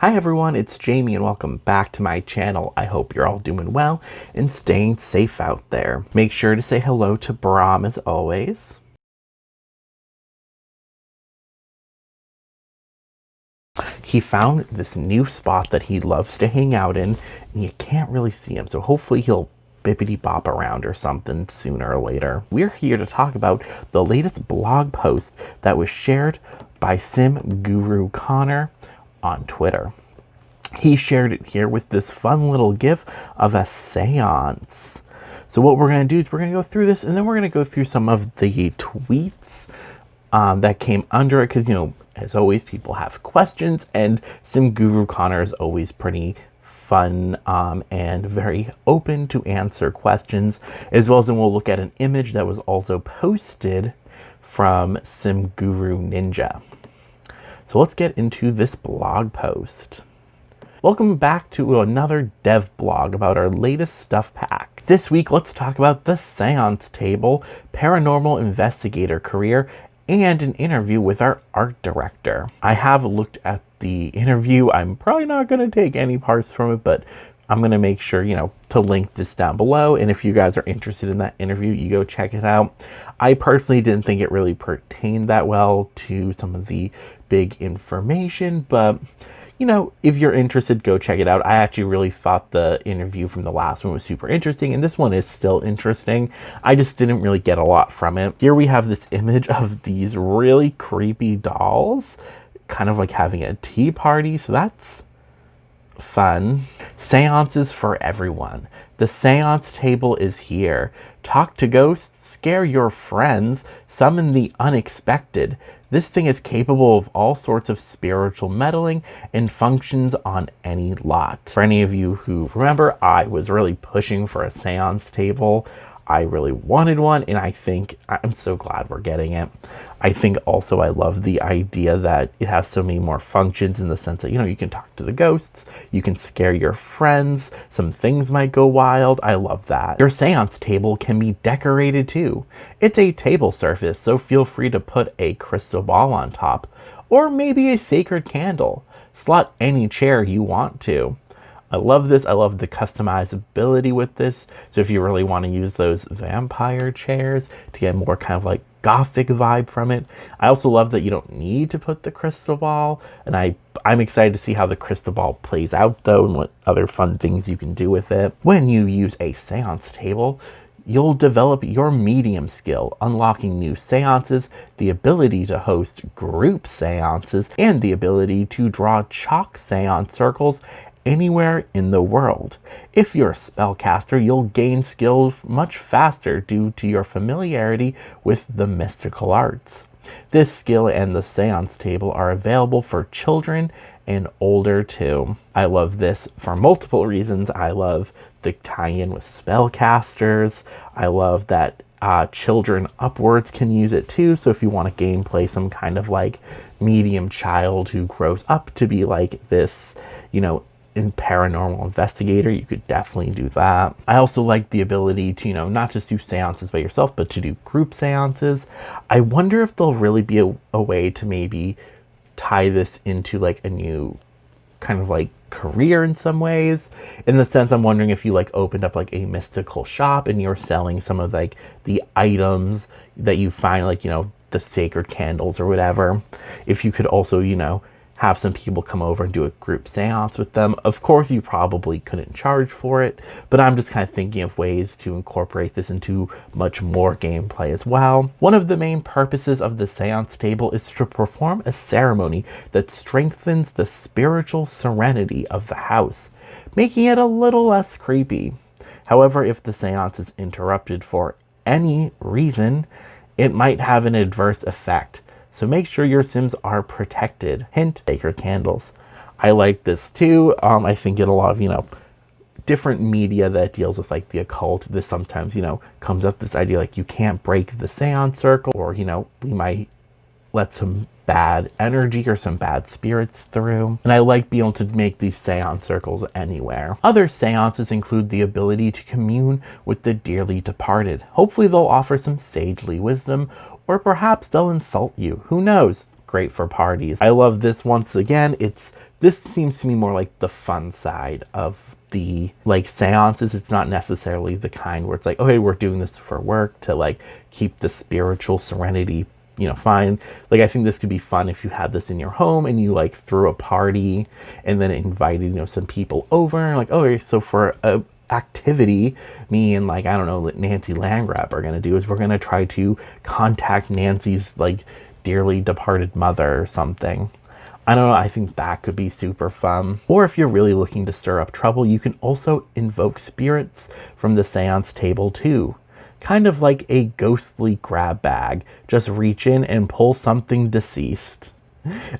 Hi everyone, it's Jamie and welcome back to my channel. I hope you're all doing well and staying safe out there. Make sure to say hello to Brahm as always. He found this new spot that he loves to hang out in and you can't really see him, so hopefully he'll bippity bop around or something sooner or later. We're here to talk about the latest blog post that was shared by Sim Guru Connor on Twitter. He shared it here with this fun little gif of a seance. So what we're going to do is we're going to go through this and then we're going to go through some of the tweets that came under it, because, you know, as always, people have questions, and Sim Guru Connor is always pretty fun and very open to answer questions, as well as then we'll look at an image that was also posted from Sim Guru Ninja. So let's get into this blog post. Welcome back to another dev blog about our latest stuff pack. This week, let's talk about the seance table, paranormal investigator career, and an interview with our art director. I have looked at the interview. I'm probably not going to take any parts from it, but I'm going to make sure, you know, to link this down below. And if you guys are interested in that interview, you go check it out. I personally didn't think it really pertained that well to some of the big information, but you know, if you're interested, go check it out. I actually really thought the interview from the last one was super interesting, and this one is still interesting. I just didn't really get a lot from it. Here we have this image of these really creepy dolls, kind of like having a tea party, so that's fun. Seances for everyone. The seance table is here. Talk to ghosts, scare your friends, summon the unexpected. This thing is capable of all sorts of spiritual meddling and functions on any lot. For any of you who remember, I was really pushing for a seance table. I really wanted one, and I think I'm so glad we're getting it. I think also I love the idea that it has so many more functions, in the sense that, you know, you can talk to the ghosts, you can scare your friends, some things might go wild. I love that. Your seance table can be decorated too. It's a table surface, so feel free to put a crystal ball on top, or maybe a sacred candle. Slot any chair you want to. I love this. I love the customizability with this. So if you really want to use those vampire chairs to get more kind of like gothic vibe from it. I also love that you don't need to put the crystal ball, and I'm excited to see how the crystal ball plays out though, and what other fun things you can do with it. When you use a seance table, you'll develop your medium skill, unlocking new seances, the ability to host group seances, and the ability to draw chalk seance circles anywhere in the world. If you're a spellcaster, you'll gain skills much faster due to your familiarity with the mystical arts. This skill and the seance table are available for children and older too. I love this for multiple reasons. I love the tie-in with spellcasters. I love that children upwards can use it too. So if you want to gameplay some kind of like medium child who grows up to be like this, you know, in paranormal investigator, you could definitely do that. I also like the ability to, you know, not just do seances by yourself, but to do group seances. I wonder if there'll really be a way to maybe tie this into like a new kind of like career in some ways, in the sense I'm wondering if you like opened up like a mystical shop and you're selling some of like the items that you find, like, you know, the sacred candles or whatever, if you could also, you know, have some people come over and do a group seance with them. Of course, you probably couldn't charge for it, but I'm just kind of thinking of ways to incorporate this into much more gameplay as well. One of the main purposes of the seance table is to perform a ceremony that strengthens the spiritual serenity of the house, making it a little less creepy. However, if the seance is interrupted for any reason, it might have an adverse effect. So make sure your Sims are protected. Hint, sacred candles. I like this too. I think in a lot of, you know, different media that deals with like the occult, this sometimes, you know, comes up this idea like you can't break the seance circle, or, you know, we might let some bad energy or some bad spirits through. And I like being able to make these seance circles anywhere. Other seances include the ability to commune with the dearly departed. Hopefully they'll offer some sagely wisdom, or perhaps they'll insult you. Who knows? Great for parties. I love this once again. It's This seems to me more like the fun side of the like seances. It's not necessarily the kind where it's like, okay, we're doing this for work to like keep the spiritual serenity, you know, fine. Like, I think this could be fun if you had this in your home and you like threw a party and then invited, you know, some people over. Like, okay, so for a activity me and like, I don't know, Nancy Landgrab are going to do is we're going to try to contact Nancy's like dearly departed mother or something. I don't know, I think that could be super fun. Or if you're really looking to stir up trouble, you can also invoke spirits from the seance table too. Kind of like a ghostly grab bag. Just reach in and pull something deceased.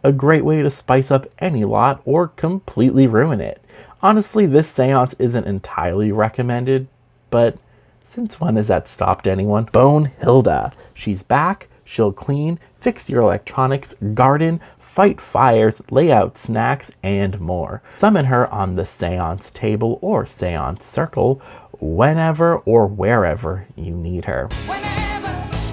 A great way to spice up any lot or completely ruin it. Honestly, this seance isn't entirely recommended, but since when has that stopped anyone? Bonehilda. She's back, she'll clean, fix your electronics, garden, fight fires, lay out snacks, and more. Summon her on the seance table or seance circle whenever or wherever you need her. Whenever,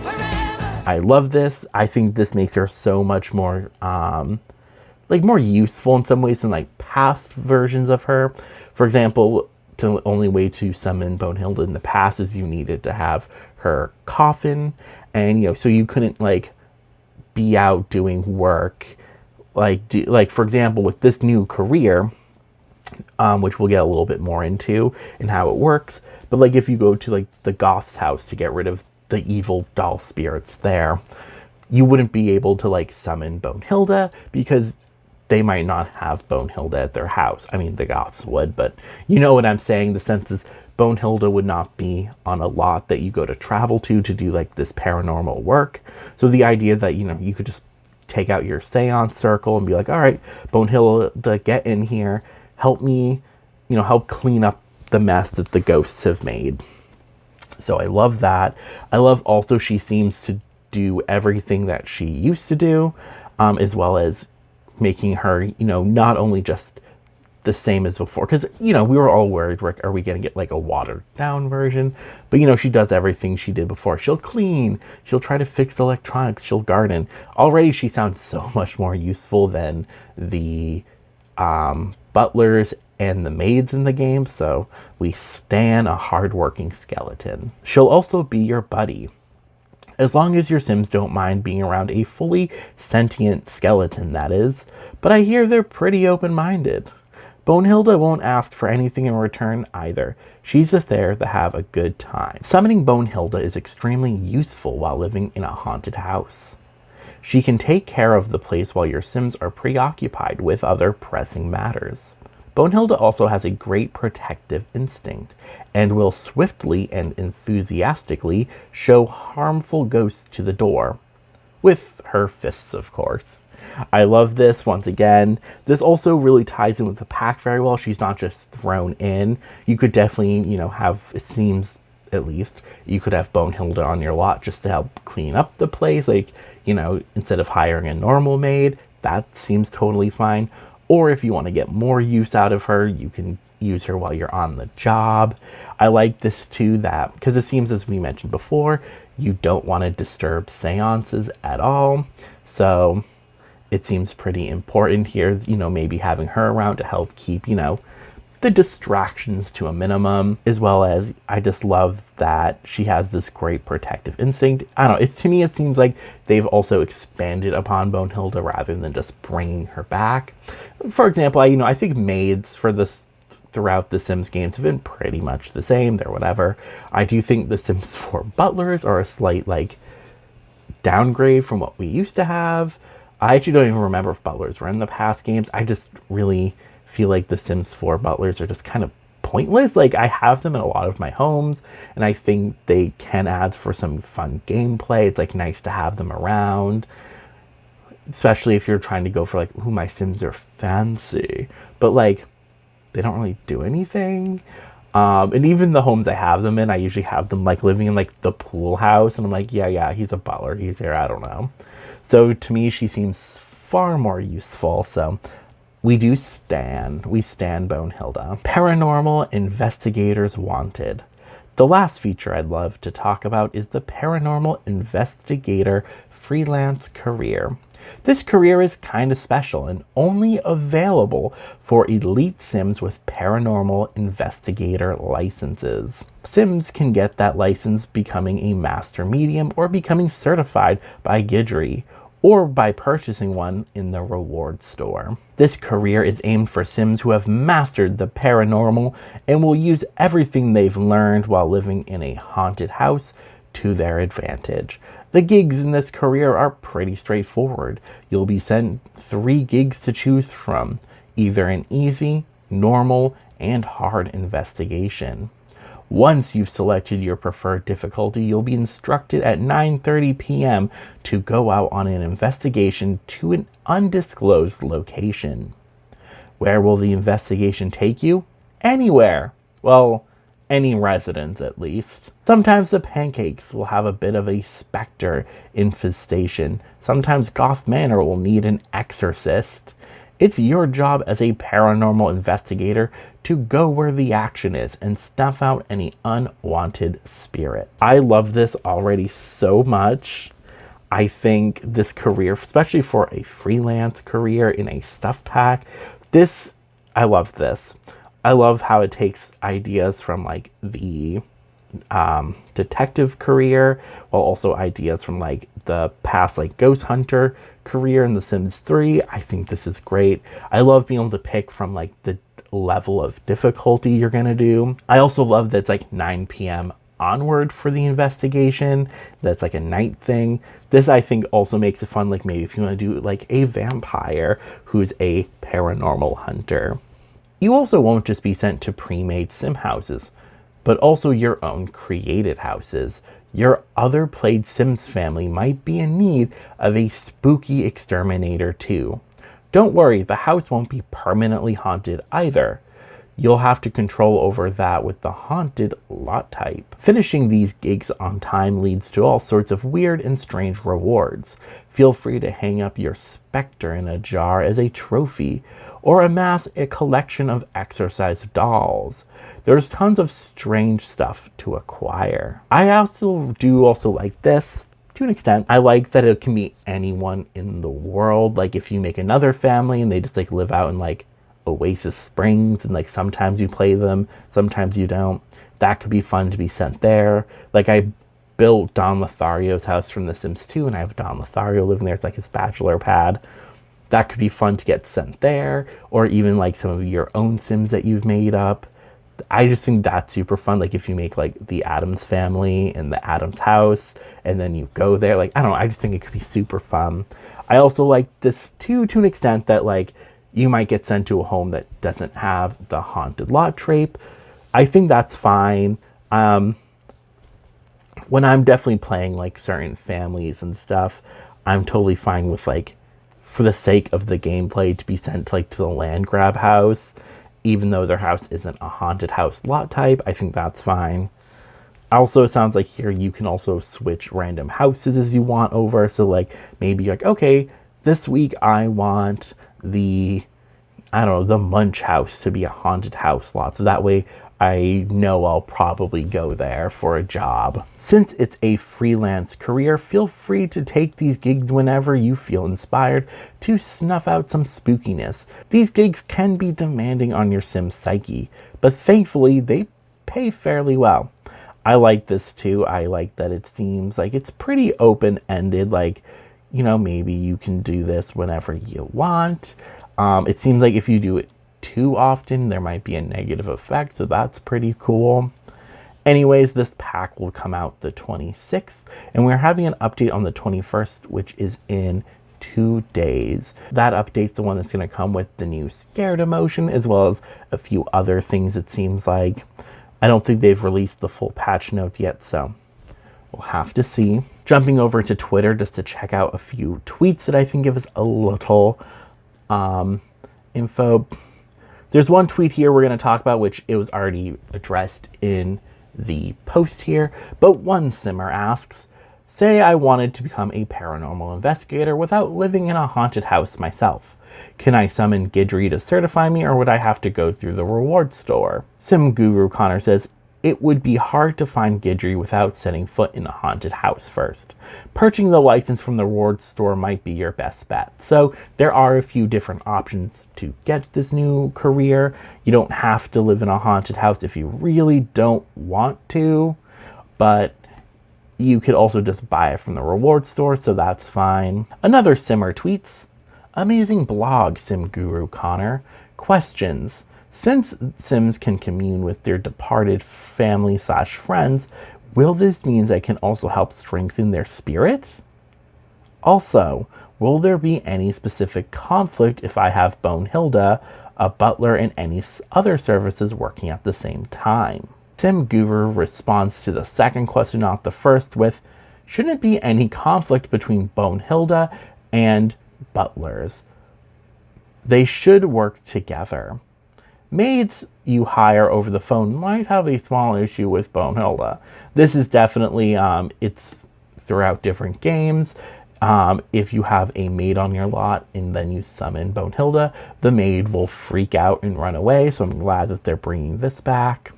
wherever. I love this. I think this makes her so much more like more useful in some ways than like past versions of her. For example, the only way to summon Bonehilda in the past is you needed to have her coffin, and you know, so you couldn't like be out doing work like for example with this new career, which we'll get a little bit more into and how it works. But like if you go to like the goth's house to get rid of the evil doll spirits there, you wouldn't be able to like summon Bonehilda because they might not have Bonehilda at their house. I mean, the goths would, but you know what I'm saying. The sense is Bonehilda would not be on a lot that you go to travel to do like this paranormal work. So the idea that, you know, you could just take out your seance circle and be like, all right, Bonehilda, get in here, help me, you know, help clean up the mess that the ghosts have made. So I love that. I love also she seems to do everything that she used to do, as well as making her, you know, not only just the same as before, because, you know, we were all worried, are we going to get like a watered down version? But, you know, she does everything she did before. She'll clean, she'll try to fix electronics, she'll garden. Already she sounds so much more useful than the butlers and the maids in the game, so we stan a hardworking skeleton. She'll also be your buddy, as long as your Sims don't mind being around a fully sentient skeleton, that is. But I hear they're pretty open-minded. Bonehilda won't ask for anything in return either. She's just there to have a good time. Summoning Bonehilda is extremely useful while living in a haunted house. She can take care of the place while your Sims are preoccupied with other pressing matters. Bonehilda also has a great protective instinct and will swiftly and enthusiastically show harmful ghosts to the door. With her fists, of course. I love this once again. This also really ties in with the pack very well. She's not just thrown in. You could definitely, you know, have, it seems at least, you could have Bonehilda on your lot just to help clean up the place. Like, you know, instead of hiring a normal maid, that seems totally fine. Or if you want to get more use out of her, you can use her while you're on the job. I like this too, that because it seems, as we mentioned before, you don't want to disturb seances at all. So it seems pretty important here, you know, maybe having her around to help keep, you know, the distractions to a minimum, as well as I just love that she has this great protective instinct. I don't know, to me it seems like they've also expanded upon Bonehilda rather than just bringing her back. For example, I think maids for this throughout the Sims games have been pretty much the same. They're whatever. I do think the Sims 4 butlers are a slight like downgrade from what we used to have. I actually don't even remember if butlers were in the past games. I just really feel like the Sims 4 butlers are just kind of pointless. Like, I have them in a lot of my homes, and I think they can add for some fun gameplay. It's like nice to have them around, especially if you're trying to go for like, ooh, my Sims are fancy, but like they don't really do anything. And even the homes I have them in, I usually have them like living in like the pool house, and I'm like, yeah, he's a butler, he's here, I don't know. So to me, she seems far more useful. So we stand Bonehilda. Paranormal investigators wanted. The last feature I'd love to talk about is the paranormal investigator freelance career. This career is kind of special and only available for elite Sims with paranormal investigator licenses. Sims can get that license becoming a master medium or becoming certified by Gidry, or by purchasing one in the reward store. This career is aimed for Sims who have mastered the paranormal and will use everything they've learned while living in a haunted house to their advantage. The gigs in this career are pretty straightforward. You'll be sent 3 gigs to choose from, either an easy, normal, and hard investigation. Once you've selected your preferred difficulty, you'll be instructed at 9:30 p.m. to go out on an investigation to an undisclosed location. Where will the investigation take you? Anywhere. Well, any residence at least. Sometimes the pancakes will have a bit of a specter infestation. Sometimes Goth Manor will need an exorcist. It's your job as a paranormal investigator to go where the action is and snuff out any unwanted spirit. I love this already so much. I think this career, especially for a freelance career in a stuff pack, I love this. I love how it takes ideas from like the detective career, while also ideas from like the past like ghost hunter career in The Sims 3. I think this is great. I love being able to pick from like the level of difficulty you're gonna do. I also love that it's like 9 p.m. onward for the investigation. That's like a night thing. This I think also makes it fun, like maybe if you want to do like a vampire who's a paranormal hunter. You also won't just be sent to pre-made sim houses, but also your own created houses. Your other played Sims family might be in need of a spooky exterminator too. Don't worry, the house won't be permanently haunted either. You'll have to control over that with the haunted lot type. Finishing these gigs on time leads to all sorts of weird and strange rewards. Feel free to hang up your specter in a jar as a trophy, or amass a collection of exorcised dolls. There's tons of strange stuff to acquire. I also like this to an extent. I like that it can be anyone in the world. Like if you make another family and they just like live out in like Oasis Springs and like sometimes you play them, sometimes you don't. That could be fun to be sent there. Like I built Don Lothario's house from The Sims 2 and I have Don Lothario living there. It's like his bachelor pad. That could be fun to get sent there, or even like some of your own Sims that you've made up. I just think that's super fun. Like if you make like the Addams family and the Addams house and then you go there, like, I don't know, I just think it could be super fun. I also like this too, to an extent, that like you might get sent to a home that doesn't have the haunted lot trait. I think that's fine. When I'm definitely playing like certain families and stuff, I'm totally fine with like, for the sake of the gameplay, to be sent like to the land grab house, even though their house isn't a haunted house lot type. I think that's fine. Also, it sounds like here you can also switch random houses as you want over. So like maybe you're like, okay, this week I want the Munch house to be a haunted house lot. So that way I know I'll probably go there for a job. Since it's a freelance career, feel free to take these gigs whenever you feel inspired to snuff out some spookiness. These gigs can be demanding on your Sim's psyche, but thankfully they pay fairly well. I like this too. I like that it seems like it's pretty open-ended. Like, you know, maybe you can do this whenever you want. It seems like if you do it too often, there might be a negative effect, so that's pretty cool. Anyways, this pack will come out the 26th, and we're having an update on the 21st, which is in 2 days. That update's the one that's going to come with the new scared emotion, as well as a few other things, it seems like. I don't think they've released the full patch notes yet, so we'll have to see. Jumping over to Twitter just to check out a few tweets that I think give us a little info. There's one tweet here we're going to talk about, which it was already addressed in the post here, but one simmer asks, say I wanted to become a paranormal investigator without living in a haunted house myself. Can I summon Gidry to certify me, or would I have to go through the reward store? Sim Guru Connor says, it would be hard to find Guidry without setting foot in a haunted house first. Purchasing the license from the reward store might be your best bet. So there are a few different options to get this new career. You don't have to live in a haunted house if you really don't want to, but you could also just buy it from the reward store, so that's fine. Another simmer tweets, amazing blog, Sim Guru Connor. Questions. Since Sims can commune with their departed family/friends, will this mean I can also help strengthen their spirits? Also, will there be any specific conflict if I have Bonehilda, a butler, and any other services working at the same time? Sim Guru responds to the second question, not the first, with, shouldn't be any conflict between Bonehilda and butlers. They should work together. Maids you hire over the phone might have a small issue with Bonehilda. This is definitely, it's throughout different games. If you have a maid on your lot and then you summon Bonehilda, the maid will freak out and run away, so I'm glad that they're bringing this back.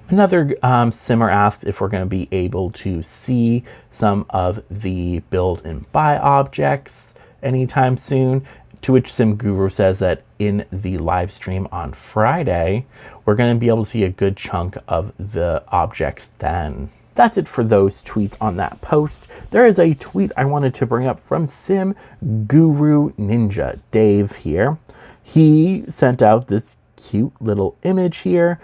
Another simmer asks if we're going to be able to see some of the build and buy objects anytime soon, to which Sim Guru says that in the live stream on Friday, we're going to be able to see a good chunk of the objects then. That's it for those tweets on that post. There is a tweet I wanted to bring up from Sim Guru Ninja Dave here. He sent out this cute little image here,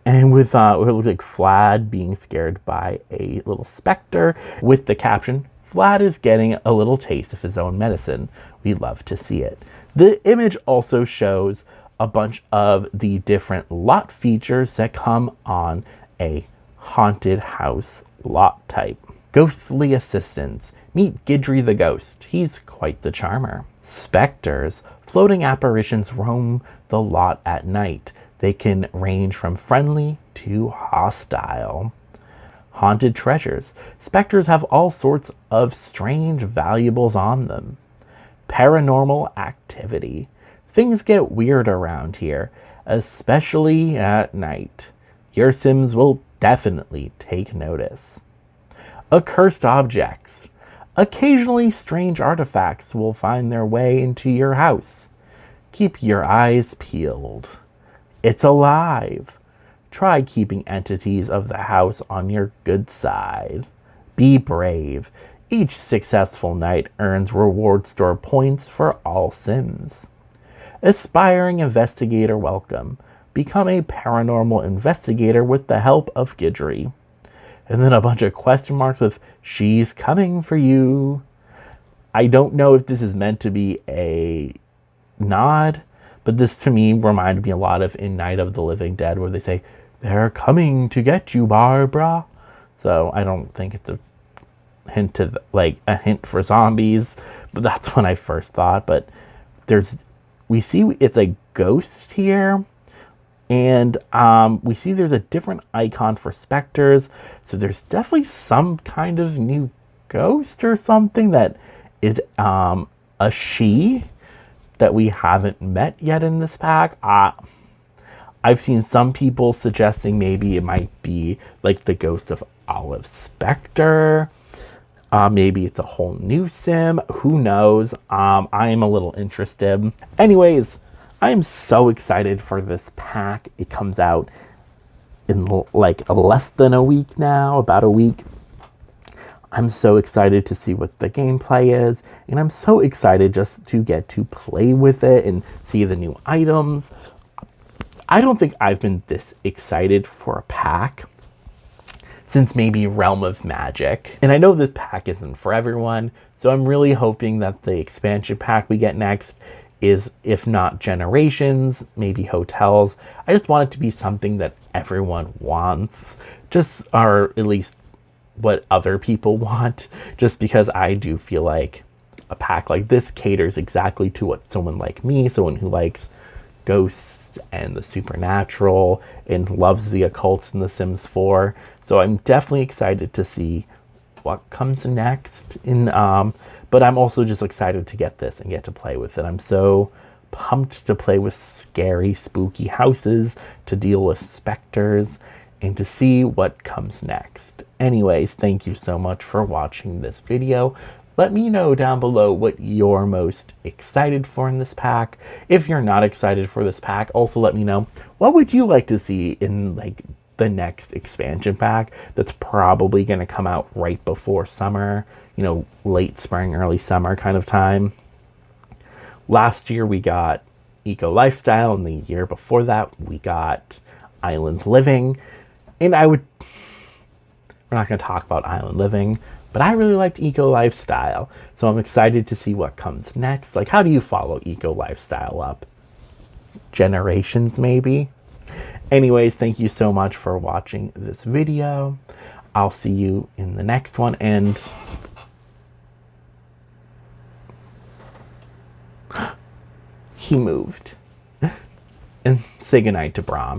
and with it looks like Vlad being scared by a little specter, with the caption, Vlad is getting a little taste of his own medicine. We love to see it. The image also shows a bunch of the different lot features that come on a haunted house lot type. Ghostly assistants. Meet Guidry the ghost. He's quite the charmer. Specters. Floating apparitions roam the lot at night. They can range from friendly to hostile. Haunted treasures. Specters have all sorts of strange valuables on them. Paranormal activity. Things get weird around here, especially at night. Your Sims will definitely take notice. Accursed objects. Occasionally strange artifacts will find their way into your house. Keep your eyes peeled. It's alive. Try keeping entities of the house on your good side. Be brave. Each successful night earns reward store points for all Sims. Aspiring investigator welcome. Become a paranormal investigator with the help of Guidry. And then a bunch of question marks with, she's coming for you. I don't know if this is meant to be a nod, but this to me reminded me a lot of in Night of the Living Dead, where they say, they're coming to get you, Barbara. So I don't think it's a hint to like a hint for zombies, but that's what I first thought. But we see it's a ghost here, and we see there's a different icon for specters. So there's definitely some kind of new ghost or something that is a she that we haven't met yet in this pack. I've seen some people suggesting maybe it might be like the ghost of Olive Spectre. Maybe it's a whole new sim. Who knows? I'm a little interested. Anyways, I'm so excited for this pack. It comes out in like less than a week now, about a week. I'm so excited to see what the gameplay is, and I'm so excited just to get to play with it and see the new items. I don't think I've been this excited for a pack since maybe Realm of Magic. And I know this pack isn't for everyone, so I'm really hoping that the expansion pack we get next is, if not Generations, maybe Hotels. I just want it to be something that everyone wants, or at least what other people want, just because I do feel like a pack like this caters exactly to what someone like me, someone who likes ghosts and the supernatural and loves the occults in The Sims 4. So I'm definitely excited to see what comes next but I'm also just excited to get this and get to play with it. I'm so pumped to play with scary, spooky houses, to deal with specters, and to see what comes next. Anyways, thank you so much for watching this video. Let me know down below what you're most excited for in this pack. If you're not excited for this pack, also let me know what would you like to see in like the next expansion pack that's probably going to come out right before summer, you know, late spring, early summer kind of time. Last year we got Eco Lifestyle, and the year before that we got Island Living. And we're not going to talk about Island Living, but I really liked Eco Lifestyle. So I'm excited to see what comes next. Like, how do you follow Eco Lifestyle up? Generations, maybe? Anyways, thank you so much for watching this video. I'll see you in the next one, and he moved. And say goodnight to Brom.